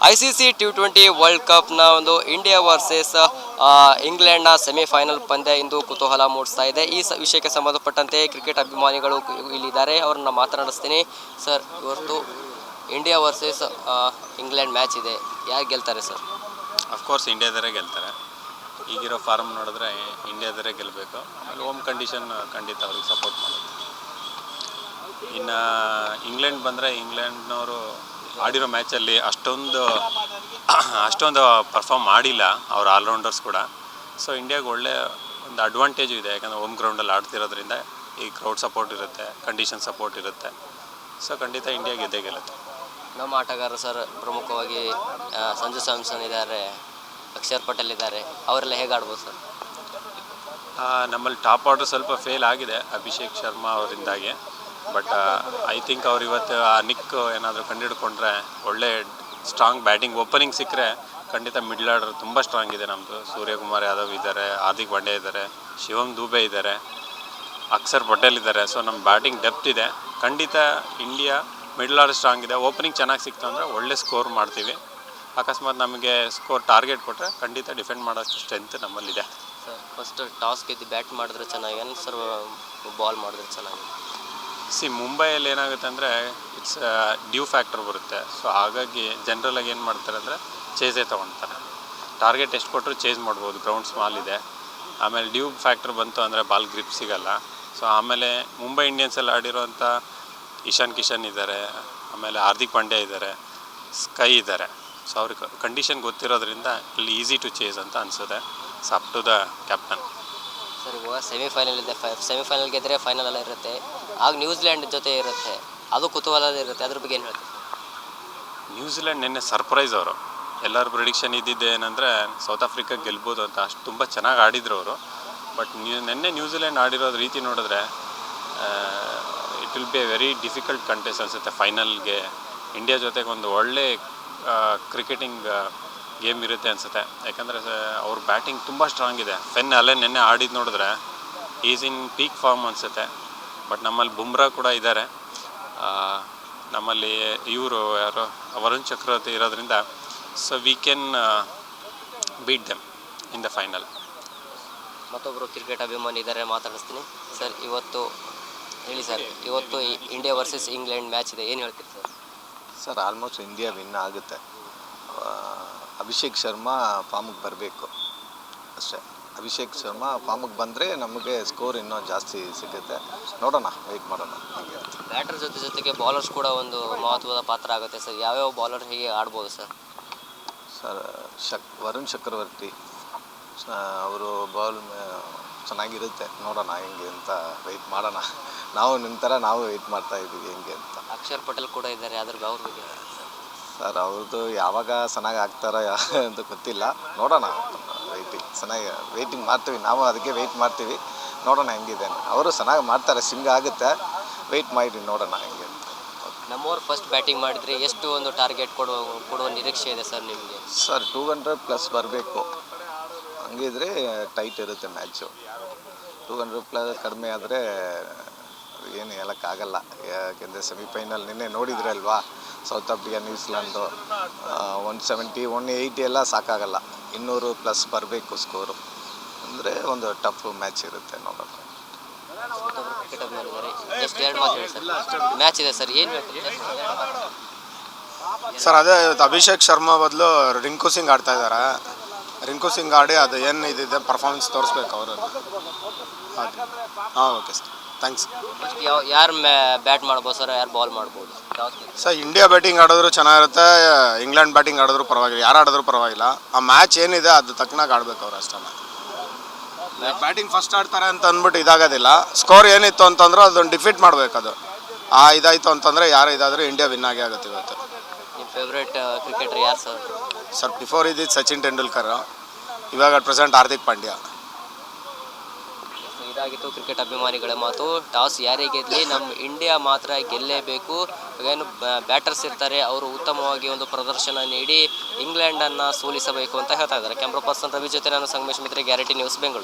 ICC T20 world ಕಪ್ನ ಒಂದು India versus ಇಂಗ್ಲೆಂಡ್ನ semifinal ಪಂದ್ಯ ಇಂದು ಕುತೂಹಲ ಮೂಡಿಸ್ತಾ ಇದೆ. ಈ ವಿಷಯಕ್ಕೆ ಸಂಬಂಧಪಟ್ಟಂತೆ ಕ್ರಿಕೆಟ್ ಅಭಿಮಾನಿಗಳು ಇಲ್ಲಿದ್ದಾರೆ, ಅವ್ರನ್ನ ಮಾತನಾಡಿಸ್ತೀನಿ. ಸರ್, ಇವತ್ತು ಇಂಡಿಯಾ ವರ್ಸಸ್ ಇಂಗ್ಲೆಂಡ್ ಮ್ಯಾಚ್ ಇದೆ, ಯಾರು ಗೆಲ್ತಾರೆ ಸರ್? ಅಫ್ಕೋರ್ಸ್ ಇಂಡಿಯಾದವರೇ ಗೆಲ್ತಾರೆ. ಈಗಿರೋ ಫಾರ್ಮ್ ನೋಡಿದ್ರೆ ಇಂಡಿಯಾದವರೇ ಗೆಲ್ಲಬೇಕು. ಆಮೇಲೆ ಹೋಮ್ ಕಂಡೀಷನ್ ಖಂಡಿತ ಅವ್ರಿಗೆ ಸಪೋರ್ಟ್ ಮಾಡುತ್ತೆ. ಇನ್ನು ಇಂಗ್ಲೆಂಡ್ ಬಂದರೆ ಇಂಗ್ಲೆಂಡ್ನವರು ಆಡಿರೋ ಮ್ಯಾಚಲ್ಲಿ ಅಷ್ಟೊಂದು ಪರ್ಫಾರ್ಮ್ ಮಾಡಿಲ್ಲ ಅವ್ರ ಆಲ್ರೌಂಡರ್ಸ್ ಕೂಡ. ಸೊ ಇಂಡಿಯಾಗೆ ಒಳ್ಳೆ ಒಂದು ಅಡ್ವಾಂಟೇಜು ಇದೆ, ಯಾಕಂದರೆ ಹೋಮ್ ಗ್ರೌಂಡಲ್ಲಿ ಆಡ್ತಿರೋದ್ರಿಂದ ಈ ಕ್ರೌಡ್ ಸಪೋರ್ಟ್ ಇರುತ್ತೆ, ಕಂಡೀಷನ್ ಸಪೋರ್ಟ್ ಇರುತ್ತೆ. ಸೊ ಖಂಡಿತ ಇಂಡಿಯಾ ಗೆದ್ದೇ ಗೆಲ್ಲುತ್ತೆ. ನಮ್ಮ ಆಟಗಾರರು ಸರ್, ಪ್ರಮುಖವಾಗಿ ಸಂಜು ಸ್ಯಾಮ್ಸನ್ ಇದ್ದಾರೆ, ಅಕ್ಷರ್ ಪಟೇಲ್ ಇದ್ದಾರೆ, ಅವರೆಲ್ಲ ಹೇಗೆ ಆಡ್ಬೋದು ಸರ್? ನಮ್ಮಲ್ಲಿ ಟಾಪ್ ಆರ್ಡರ್ ಸ್ವಲ್ಪ ಫೇಲ್ ಆಗಿದೆ ಅಭಿಷೇಕ್ ಶರ್ಮಾ ಅವರಿಂದಾಗಿ. ಬಟ್ ಐ ಥಿಂಕ್ ಅವ್ರು ಇವತ್ತು ಆ ನಿಕ್ ಏನಾದರೂ ಕಂಡುಹಿಡ್ಕೊಂಡ್ರೆ ಒಳ್ಳೆ ಸ್ಟ್ರಾಂಗ್ ಬ್ಯಾಟಿಂಗ್ ಓಪನಿಂಗ್ ಸಿಕ್ಕರೆ ಖಂಡಿತ ಮಿಡ್ಲ್ ಆರ್ಡರ್ ತುಂಬ ಸ್ಟ್ರಾಂಗ್ ಇದೆ ನಮ್ಮದು. ಸೂರ್ಯಕುಮಾರ್ ಯಾದವ್ ಇದ್ದಾರೆ, ಹಾರ್ದಿಕ್ ಪಾಂಡ್ಯ ಇದ್ದಾರೆ, ಶಿವಮ್ ದೂಬೆ ಇದ್ದಾರೆ, ಅಕ್ಷರ್ ಪಟೇಲ್ ಇದ್ದಾರೆ. ಸೊ ನಮ್ಮ ಬ್ಯಾಟಿಂಗ್ ಡೆಪ್ತ್ ಇದೆ. ಖಂಡಿತ ಇಂಡಿಯಾ ಮಿಡ್ಲ್ ಆರ್ಡರ್ ಸ್ಟ್ರಾಂಗ್ ಇದೆ. ಓಪನಿಂಗ್ ಚೆನ್ನಾಗಿ ಸಿಕ್ತು ಅಂದರೆ ಒಳ್ಳೆ ಸ್ಕೋರ್ ಮಾಡ್ತೀವಿ. ಅಕಸ್ಮಾತ್ ನಮಗೆ ಸ್ಕೋರ್ ಟಾರ್ಗೆಟ್ ಕೊಟ್ಟರೆ ಖಂಡಿತ ಡಿಫೆಂಡ್ ಮಾಡೋಷ್ಟು ಸ್ಟ್ರೆಂತ್ ನಮ್ಮಲ್ಲಿದೆ. ಸರ್, ಫಸ್ಟ್ ಟಾಸ್ ಗೆದ್ದು ಬ್ಯಾಟ್ ಮಾಡಿದ್ರೆ ಚೆನ್ನಾಗಿ ಸರ್, ಬಾಲ್ ಮಾಡಿದ್ರೆ ಚೆನ್ನಾಗಿ? ಮುಂಬೈಯಲ್ಲಿ ಏನಾಗುತ್ತೆ ಅಂದರೆ ಇಟ್ಸ್ ಡ್ಯೂ ಫ್ಯಾಕ್ಟರ್ ಬರುತ್ತೆ. ಸೊ ಹಾಗಾಗಿ ಜನರಲಾಗಿ ಏನು ಮಾಡ್ತಾರೆ ಅಂದರೆ ಚೇಸೇ ತೊಗೊಳ್ತಾರೆ. ಟಾರ್ಗೆಟ್ ಎಷ್ಟು ಕೊಟ್ಟರು ಚೇಸ್ ಮಾಡ್ಬೋದು, ಗ್ರೌಂಡ್ ಸ್ಮಾಲ್ ಇದೆ. ಆಮೇಲೆ ಡ್ಯೂ ಫ್ಯಾಕ್ಟರ್ ಬಂತು ಅಂದರೆ ಬಾಲ್ ಗ್ರಿಪ್ ಸಿಗಲ್ಲ. ಸೊ ಆಮೇಲೆ ಮುಂಬೈ ಇಂಡಿಯನ್ಸಲ್ಲಿ ಆಡಿರೋಂಥ ಇಶಾನ್ ಕಿಶನ್ ಇದ್ದಾರೆ, ಆಮೇಲೆ ಹಾರ್ದಿಕ್ ಪಾಂಡ್ಯ ಇದ್ದಾರೆ, ಸ್ಕೈ ಇದ್ದಾರೆ. ಸೊ ಅವ್ರಿಗೆ ಕಂಡೀಷನ್ ಗೊತ್ತಿರೋದ್ರಿಂದ ಇಲ್ಲಿ ಈಸಿ ಟು ಚೇಸ್ ಅಂತ ಅನಿಸುತ್ತೆ. So up to the captain. Sir, ಇವಾಗ ಸೆಮಿಫೈನಲ್ ಇದೆ, ಸೆಮಿಫೈನಲ್ ಗೆದ್ದರೆ ಫೈನಲ್ ಎಲ್ಲ ಇರುತ್ತೆ, ಆಗ ನ್ಯೂಜಿಲ್ಯಾಂಡ್ ಜೊತೆ ಇರುತ್ತೆ, ಅದು ಕುತೂಹಲ ಇರುತ್ತೆ. ಅದ್ರ ಬಗ್ಗೆ ಏನು ಹೇಳ್ತೀವಿ? ನ್ಯೂಜಿಲ್ಯಾಂಡ್ ನಿನ್ನೆ ಸರ್ಪ್ರೈಸ್ ಅವರು. ಎಲ್ಲರ ಪ್ರಿಡಿಕ್ಷನ್ ಇದ್ದಿದ್ದು ಏನಂದರೆ ಸೌತ್ ಆಫ್ರಿಕಾ ಗೆಲ್ಬೋದು ಅಂತ. ಅಷ್ಟು ತುಂಬ ಚೆನ್ನಾಗಿ ಆಡಿದ್ರು ಅವರು. ಬಟ್ ನಿನ್ನೆ ನ್ಯೂಜಿಲ್ಯಾಂಡ್ ಆಡಿರೋದು ರೀತಿ ನೋಡಿದ್ರೆ it will be A very difficult contest ಅನಿಸುತ್ತೆ ಫೈನಲ್ಗೆ. ಇಂಡಿಯಾ ಜೊತೆಗೆ ಒಂದು ಒಳ್ಳೆ ಕ್ರಿಕೆಟಿಂಗ್ ಗೇಮ್ ಇರುತ್ತೆ ಅನಿಸುತ್ತೆ. ಯಾಕಂದರೆ ಅವ್ರ ಬ್ಯಾಟಿಂಗ್ ತುಂಬ ಸ್ಟ್ರಾಂಗ್ ಇದೆ. ಫೆನ್ ಅಲ್ಲೇ ನೆನ್ನೆ ಆಡಿದ್ದು ನೋಡಿದ್ರೆ ಈಸ್ ಇನ್ ಪೀಕ್ ಫಾರ್ಮ್ ಅನಿಸುತ್ತೆ. ಬಟ್ ನಮ್ಮಲ್ಲಿ ಬುಮ್ರಾ ಕೂಡ ಇದ್ದಾರೆ, ನಮ್ಮಲ್ಲಿ ಇವರು ಯಾರು ವರುಣ್ ಚಕ್ರವರ್ತಿ ಇರೋದ್ರಿಂದ so we can beet them in the final. ಮತ್ತೊಬ್ಬರು ಕ್ರಿಕೆಟ್ ಅಭಿಮಾನಿ ಇದ್ದಾರೆ, ಮಾತಾಡಿಸ್ತೀನಿ. ಸರ್, ಇವತ್ತು ಹೇಳಿ ಸರ್, ಇವತ್ತು ಇಂಡಿಯಾ ವರ್ಸಸ್ ಇಂಗ್ಲೆಂಡ್ ಮ್ಯಾಚ್ ಇದೆ, ಏನು ಹೇಳ್ತೀರಿ sir? Sir, almost India win ಆಗುತ್ತೆ. ಅಭಿಷೇಕ್ ಶರ್ಮಾ ಫಾರ್ಮಿಗೆ ಬರಬೇಕು ಅಷ್ಟೇ. ಅಭಿಷೇಕ್ ಶರ್ಮಾ ಫಾರ್ಮಿಗೆ ಬಂದರೆ ನಮಗೆ ಸ್ಕೋರ್ ಇನ್ನೂ ಜಾಸ್ತಿ ಸಿಗುತ್ತೆ. ನೋಡೋಣ, ವೆಯ್ಟ್ ಮಾಡೋಣ. ಬ್ಯಾಟರ್ ಜೊತೆಗೆ ಬೌಲರ್ಸ್ ಕೂಡ ಒಂದು ಮಹತ್ವದ ಪಾತ್ರ ಆಗುತ್ತೆ ಸರ್. ಯಾವ್ಯಾವ ಬೌಲರ್ ಹೇಗೆ ಆಡ್ಬೋದು ಸರ್? ಸರ್, ವರುಣ್ ಚಕ್ರವರ್ತಿ ಅವರು ಬಾಲ್ ಚೆನ್ನಾಗಿರುತ್ತೆ. ನೋಡೋಣ ಹೆಂಗೆ ಅಂತ ವೆಯ್ಟ್ ಮಾಡೋಣ. ನಾವು ನಿಂತರ ನಾವು ವೆಯ್ಟ್ ಮಾಡ್ತಾ ಇದ್ದೀವಿ ಹೆಂಗೆ ಅಂತ. ಅಕ್ಷರ್ ಪಟೇಲ್ ಕೂಡ ಇದ್ದಾರೆ, ಅದ್ರ ಅವ್ರ ಬಗ್ಗೆ ಸರ್, ಅವ್ರದ್ದು ಯಾವಾಗ ಚೆನ್ನಾಗಿ ಆಗ್ತಾರೋ ಅಂತ ಗೊತ್ತಿಲ್ಲ. ನೋಡೋಣ, ಚೆನ್ನಾಗಿ ವೆಯ್ಟಿಂಗ್ ಮಾಡ್ತೀವಿ ನಾವು, ಅದಕ್ಕೆ ವೆಯ್ಟ್ ಮಾಡ್ತೀವಿ. ನೋಡೋಣ ಹೆಂಗಿದೆ. ಅವರು ಚೆನ್ನಾಗಿ ಮಾಡ್ತಾರೆ, ಸಿಂಗ್ ಆಗುತ್ತೆ. ವೆಯ್ಟ್ ಮಾಡಿ ನೋಡೋಣ ಹೆಂಗೆ ಅಂತ. ನಮ್ಮವ್ರು ಫಸ್ಟ್ ಬ್ಯಾಟಿಂಗ್ ಮಾಡಿದರೆ ಎಷ್ಟು ಒಂದು ಟಾರ್ಗೆಟ್ ಕೊಡುವ ನಿರೀಕ್ಷೆ ಇದೆ ಸರ್ ನಿಮಗೆ? ಸರ್, 200+ ಬರಬೇಕು. ಹಂಗಿದ್ರೆ ಟೈಟ್ ಇರುತ್ತೆ ಮ್ಯಾಚು. 200+ ಕಡಿಮೆ ಆದರೆ ಏನು ಹೇಳೋಕ್ಕಾಗಲ್ಲ. ಯಾಕೆಂದರೆ ಸೆಮಿಫೈನಲ್ ನಿನ್ನೆ ನೋಡಿದ್ರೆ ಅಲ್ವಾ, ಸೌತ್ ಆಫ್ರಿಕಾ ನ್ಯೂಜಿಲ್ಯಾಂಡು 170 180 ಎಲ್ಲ ಸಾಕಾಗಲ್ಲ. 200+ ಬರಬೇಕು ಸ್ಕೋರು. ಅಂದರೆ ಒಂದು ಟಫ್ ಮ್ಯಾಚ್ ಇರುತ್ತೆ. ನೋಡೋಣ. ಕ್ರಿಕೆಟ್ ಅಭಿಮಾನಿದ್ದಾರೆ, ಎಷ್ಟು ಎರಡು ಮಾತು ಹೇಳಿ ಸರ್. ಮ್ಯಾಚ್ ಇದೆ ಸರ್, ಏನು ಹೇಳ್ತೀರಿ ಸರ್? ಅದೇ ಅಭಿಷೇಕ್ ಶರ್ಮಾ ಬದಲು ರಿಂಕು ಸಿಂಗ್ ಆಡ್ತಾ ಇದ್ದಾರೆ. ರಿಂಕು ಸಿಂಗ್ ಆಡಿ ಅದು ಏನು ಇದಿದೆ ಪರ್ಫಾರ್ಮೆನ್ಸ್ ತೋರಿಸ್ಬೇಕು ಅವರು. ಹಾಂ, ಓಕೆ ಸರ್, ಥ್ಯಾಂಕ್ಸ್. ಯಾರು ಬ್ಯಾಟ್ ಮಾಡ್ಬೋದು ಸರ್, ಯಾರು ಬಾಲ್ ಮಾಡ್ಬೋದು ಸರ್? ಇಂಡಿಯಾ ಬ್ಯಾಟಿಂಗ್ ಆಡಿದ್ರು ಚೆನ್ನಾಗಿರುತ್ತೆ, ಇಂಗ್ಲೆಂಡ್ ಬ್ಯಾಟಿಂಗ್ ಆಡಿದ್ರು ಪರವಾಗಿಲ್ಲ, ಯಾರು ಆಡಿದ್ರು ಪರವಾಗಿಲ್ಲ. ಆ ಮ್ಯಾಚ್ ಏನಿದೆ ಅದು ತಕ್ಕನಾಗಿ ಆಡ್ಬೇಕು ಅವ್ರು ಅಷ್ಟೇ. ಬ್ಯಾಟಿಂಗ್ ಫಸ್ಟ್ ಆಡ್ತಾರೆ ಅಂತ ಅಂದ್ಬಿಟ್ಟು ಇದಾಗೋದಿಲ್ಲ. ಸ್ಕೋರ್ ಏನಿತ್ತು ಅಂತಂದ್ರೆ ಅದನ್ನು ಡಿಫೀಟ್ ಮಾಡಬೇಕು. ಅದು ಇದಾಯಿತು ಅಂತಂದರೆ ಯಾರು ಇದಾದರೂ ಇಂಡಿಯಾ ವಿನ್ ಆಗೇ ಆಗುತ್ತೆ ಇವತ್ತು. ನಿಮ್ಮ ಫೇವ್ರೇಟ್ ಕ್ರಿಕೆಟರ್ ಯಾರು ಸರ್? ಸರ್, ಬಿಫೋರ್ ಇದ್ದಿದ್ದು ಸಚಿನ್ ತೆಂಡೂಲ್ಕರ್, ಇವಾಗ ಅಟ್ ಪ್ರೆಸೆಂಟ್ ಹಾರ್ದಿಕ್ ಪಾಂಡ್ಯ. ಇದಾಗಿತ್ತು ಕ್ರಿಕೆಟ್ ಅಭಿಮಾನಿಗಳ ಮಾತು. ಟಾಸ್ ಯಾರೇ ಗೆದ್ಲಿ ನಮ್ಮ ಇಂಡಿಯಾ ಮಾತ್ರ ಗೆಲ್ಲೇಬೇಕು. ಏನು ಬ್ಯಾಟರ್ಸ್ ಇರ್ತಾರೆ, ಅವರು ಉತ್ತಮವಾಗಿ ಒಂದು ಪ್ರದರ್ಶನ ನೀಡಿ ಇಂಗ್ಲೆಂಡನ್ನು ಸೋಲಿಸಬೇಕು ಅಂತ ಹೇಳ್ತಾ ಇದ್ದಾರೆ. ಕ್ಯಾಮ್ರಾ ಪರ್ಸನ್ ರವಿ ಜೊತೆ ನಾನು ಸಂಗಮೇಶ್ ಮಿತ್ರೆ, ಗ್ಯಾರಂಟಿ ನ್ಯೂಸ್, ಬೆಂಗಳೂರು.